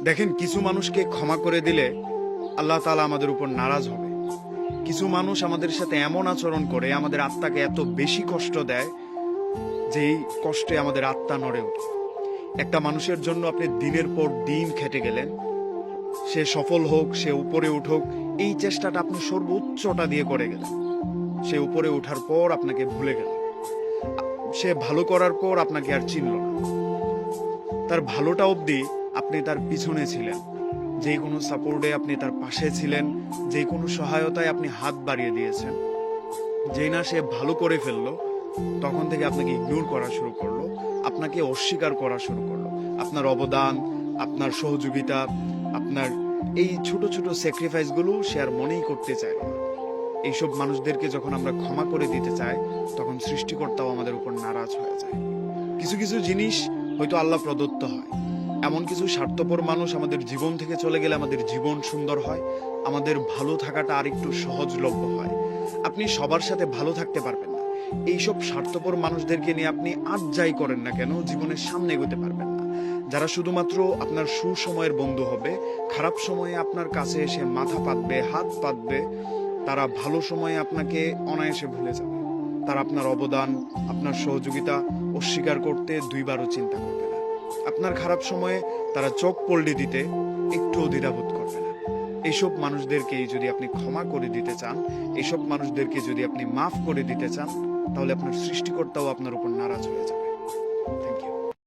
দেখেন, কিছু মানুষকে ক্ষমা করে দিলে আল্লাহ তাআলা আমাদের উপর নারাজ হবে। কিছু মানুষ আমাদের সাথে এমন আচরণ করে আমাদের আত্মাকে এত বেশি কষ্ট দেয় যে এই কষ্টে আমাদের আত্মা নড়ে ওঠে। একটা মানুষের জন্য আপনি দিনের পর দিন খেটে গেলেন, সে সফল হোক, সে উপরে উঠুক, এই চেষ্টাটা আপনি সর্বোচ্চটা দিয়ে করে গেলেন। সে উপরে ওঠার পর আপনাকে ভুলে গেল, সে ভালো করার পর আপনাকে আর চিনল না। তার ভালোটা অবধি আপনি তার পিছনে ছিলেন, যে কোনো সাপোর্টে আপনি তার পাশে ছিলেন, যে কোনো সহায়তায় আপনি হাত বাড়িয়ে দিয়েছেন। যেই না সে ভালো করে ফেললো, তখন থেকে আপনাকে ইগনোর করা শুরু করলো, আপনাকে অস্বীকার করা শুরু করলো। আপনার অবদান, আপনার সহযোগিতা, আপনার এই ছোট ছোট স্যাক্রিফাইসগুলো সে আর মনেই করতে চাইল না। এইসব মানুষদেরকে যখন আমরা ক্ষমা করে দিতে চাই, তখন সৃষ্টিকর্তাও আমাদের উপর নারাজ হয়ে যায়। কিছু কিছু জিনিস হয়তো আল্লাহ প্রদত্ত হয়। এমন কিছু স্বার্থপর মানুষ আমাদের জীবন থেকে চলে গেলে আমাদের জীবন সুন্দর হয়, আমাদের ভালো থাকাটা আরেকটু সহজলভ্য হয়। আপনি সবার সাথে ভালো থাকতে পারবেন না, এইসব স্বার্থপর মানুষদেরকে নিয়ে আপনি আর যাই করেন না কেন জীবনের সামনে এগোতে পারবেন না। যারা শুধুমাত্র আপনার সুসময়ের বন্ধু হবে, খারাপ সময়ে আপনার কাছে এসে মাথা পাতবে, হাত পাতবে, তারা ভালো সময়ে আপনাকে অনায়াসে ভুলে যাবে। তারা আপনার অবদান, আপনার সহযোগিতা অস্বীকার করতে দুইবারও চিন্তা করবে না। আপনার খারাপ সময়ে তারা চোখ পল্লি দিতে একটুও দ্বিধাবোধ করবে না। এইসব মানুষদেরকেই যদি আপনি ক্ষমা করে দিতে চান, এইসব মানুষদেরকে যদি আপনি মাফ করে দিতে চান, তাহলে আপনার সৃষ্টিকর্তাও আপনার উপর নারাজ হয়ে যাবে। Thank you.